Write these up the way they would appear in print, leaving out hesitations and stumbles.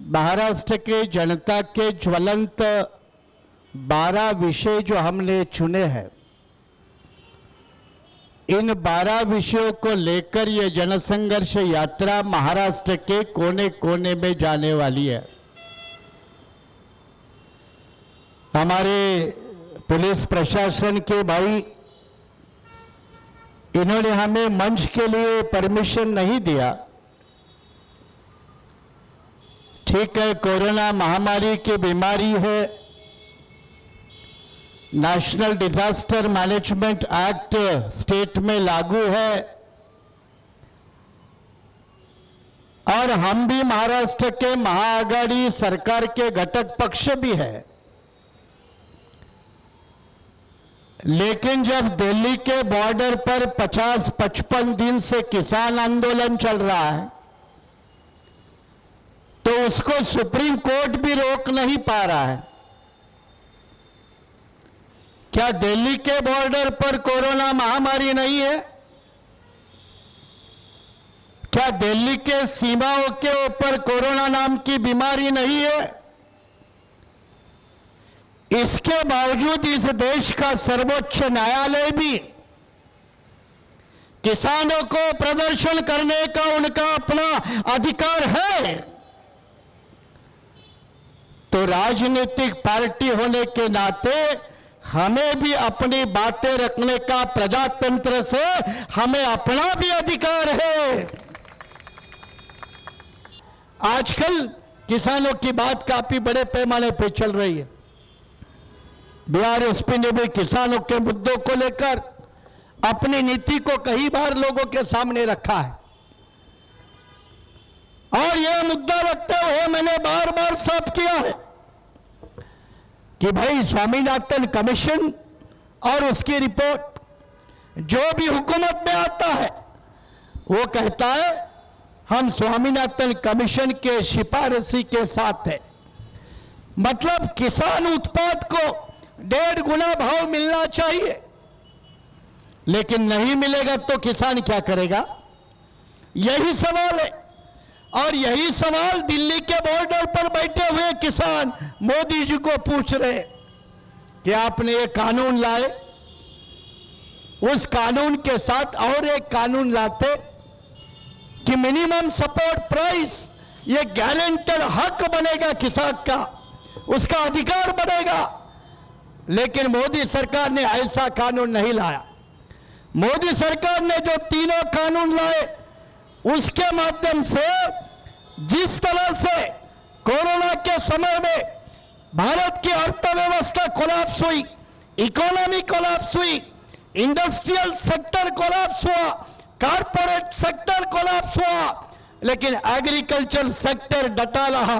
महाराष्ट्र के जनता के ज्वलंत 12 विषय जो हमने चुने हैं, इन 12 विषयों को लेकर ये जनसंघर्ष यात्रा महाराष्ट्र के कोने कोने में जाने वाली है। हमारे पुलिस प्रशासन के भाई, इन्होंने हमें मंच के लिए परमिशन नहीं दिया। ठीक है, कोरोना महामारी की बीमारी है, national disaster management act state में लागू है और हम भी महाराष्ट्र के महाआघाड़ी सरकार के घटक पक्ष भी है। लेकिन जब दिल्ली के बॉर्डर पर 50-55 दिन से किसान आंदोलन चल रहा है, तो उसको सुप्रीम कोर्ट भी रोक नहीं पा रहा है। क्या दिल्ली के बॉर्डर पर कोरोना महामारी नहीं है? क्या दिल्ली के सीमाओं के ऊपर कोरोना नाम की बीमारी नहीं है? इसके बावजूद इस देश का सर्वोच्च न्यायालय भी किसानों को प्रदर्शन करने का उनका अपना अधिकार है। तो राजनीतिक पार्टी होने के नाते हमें भी अपनी बातें रखने का, प्रजातंत्र से हमें अपना भी अधिकार है। आजकल किसानों की बात काफी बड़े पैमाने पर चल रही है। बीआरएसपी ने भी किसानों के मुद्दों को लेकर अपनी नीति को कई बार लोगों के सामने रखा है और यह मुद्दा रखते हुए मैंने बार बार साफ किया है कि भाई स्वामीनाथन कमीशन और उसकी रिपोर्ट जो भी हुकूमत में आता है वो कहता है हम स्वामीनाथन कमीशन के सिफारिशी के साथ है। मतलब किसान उत्पाद को 1.5 गुना भाव मिलना चाहिए, लेकिन नहीं मिलेगा तो किसान क्या करेगा? यही सवाल है। और यही सवाल दिल्ली के बॉर्डर पर बैठे हुए किसान मोदी जी को पूछ रहे कि आपने ये कानून लाए, उस कानून के साथ और एक कानून लाते कि मिनिमम सपोर्ट प्राइस, ये गारंटेड हक बनेगा किसान का, उसका अधिकार बनेगा। लेकिन मोदी सरकार ने ऐसा कानून नहीं लाया। मोदी सरकार ने जो तीनों कानून लाए, उसके माध्यम से जिस तरह से कोरोना के समय में भारत की अर्थव्यवस्था कोलैप्स हुई, इकोनॉमी कोलैप्स हुई, इंडस्ट्रियल सेक्टर कोलैप्स हुआ, कारपोरेट सेक्टर कोलैप्स हुआ, लेकिन एग्रीकल्चर सेक्टर डटा रहा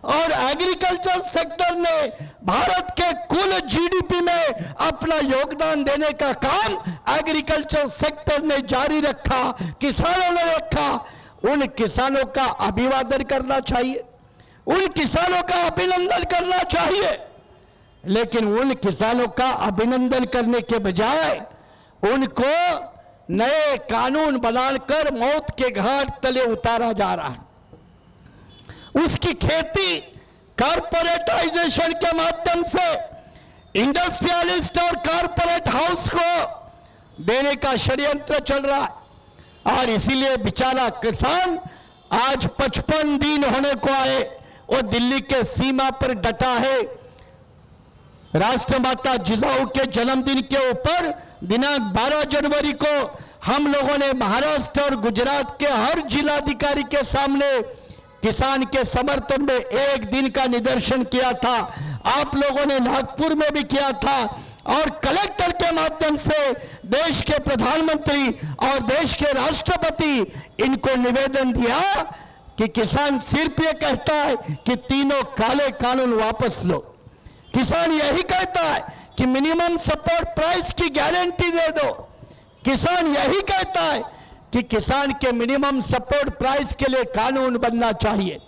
और एग्रीकल्चर सेक्टर ने भारत के कुल जीडीपी में अपना योगदान देने का काम एग्रीकल्चर सेक्टर ने जारी रखा, किसानों ने रखा। उन किसानों का अभिवादन करना चाहिए, उन किसानों का अभिनंदन करना चाहिए। लेकिन उन किसानों का अभिनंदन करने के बजाय उनको नए कानून बनाकर मौत के घाट तले उतारा जा रहा है। उसकी खेती कारपोरेटाइजेशन के माध्यम से इंडस्ट्रियलिस्ट और कारपोरेट हाउस को देने का षड्यंत्र चल रहा है और इसीलिए बेचारा किसान आज 55 दिन होने को आए, वो दिल्ली के सीमा पर डटा है। राष्ट्रमाता जिजाऊ के जन्मदिन के ऊपर दिनांक 12 जनवरी को हम लोगों ने महाराष्ट्र और गुजरात के हर जिलाधिकारी के सामने किसान के समर्थन में एक दिन का निदर्शन किया था। आप लोगों ने नागपुर में भी किया था और कलेक्टर के माध्यम से देश के प्रधानमंत्री और देश के राष्ट्रपति इनको निवेदन दिया कि किसान सिर्फ ये कहता है कि तीनों काले कानून वापस लो। किसान यही कहता है कि मिनिमम सपोर्ट प्राइस की गारंटी दे दो। किसान यही कहता है कि किसान के मिनिमम सपोर्ट प्राइस के लिए कानून बनना चाहिए।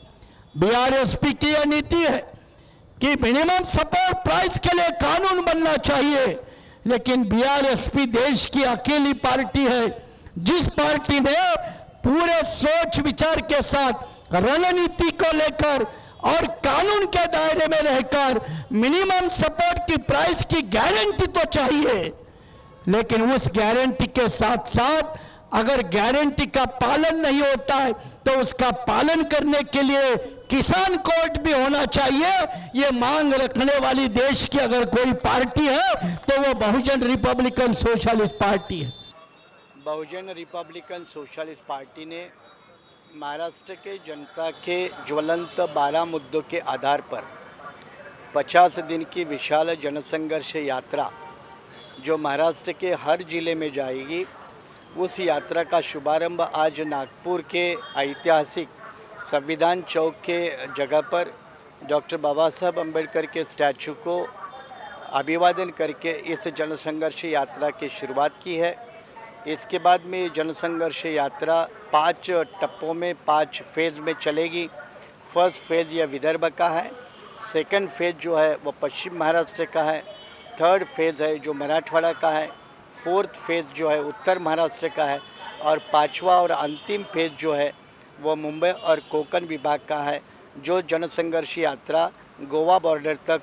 बीआरएसपी की यह नीति है कि मिनिमम सपोर्ट प्राइस के लिए कानून बनना चाहिए, लेकिन बीआरएसपी देश की अकेली पार्टी है जिस पार्टी ने पूरे सोच विचार के साथ रणनीति को लेकर और कानून के दायरे में रहकर मिनिमम सपोर्ट की प्राइस की गारंटी तो चाहिए, लेकिन उस गारंटी के साथ साथ अगर गारंटी का पालन नहीं होता है तो उसका पालन करने के लिए किसान कोर्ट भी होना चाहिए। ये मांग रखने वाली देश की अगर कोई पार्टी है तो वो बहुजन रिपब्लिकन सोशलिस्ट पार्टी है। बहुजन रिपब्लिकन सोशलिस्ट पार्टी ने महाराष्ट्र के जनता के ज्वलंत 12 मुद्दों के आधार पर 50 दिन की विशाल जनसंघर्ष यात्रा जो महाराष्ट्र के हर जिले में जाएगी, उस यात्रा का शुभारंभ आज नागपुर के ऐतिहासिक संविधान चौक के जगह पर डॉक्टर बाबा साहब अम्बेडकर के स्टैचू को अभिवादन करके इस जनसंघर्ष यात्रा की शुरुआत की है। इसके बाद में जनसंघर्ष यात्रा 5 टप्पों में 5 फेज़ में चलेगी। फर्स्ट फेज़ यह विदर्भ का है, सेकंड फेज़ जो है वो पश्चिम महाराष्ट्र का है, थर्ड फेज़ है जो मराठवाड़ा का है, फोर्थ फेज़ जो है उत्तर महाराष्ट्र का है और पांचवा और अंतिम फेज़ जो है वो मुंबई और कोंकण विभाग का है। जो जनसंघर्ष यात्रा गोवा बॉर्डर तक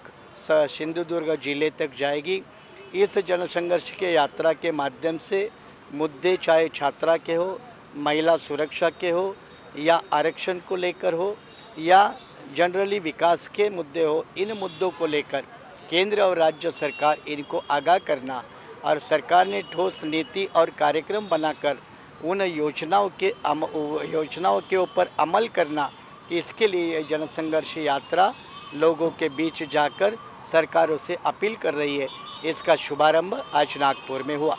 सिंधुदुर्ग जिले तक जाएगी। इस जनसंघर्ष के यात्रा के माध्यम से मुद्दे चाहे छात्रा के हो, महिला सुरक्षा के हो या आरक्षण को लेकर हो या जनरली विकास के मुद्दे हो, इन मुद्दों को लेकर केंद्र और राज्य सरकार इनको आगाह करना और सरकार ने ठोस नीति और कार्यक्रम बनाकर उन योजनाओं के ऊपर अमल करना, इसके लिए जनसंघर्ष यात्रा लोगों के बीच जाकर सरकारों से अपील कर रही है। इसका शुभारंभ आज नागपुर में हुआ।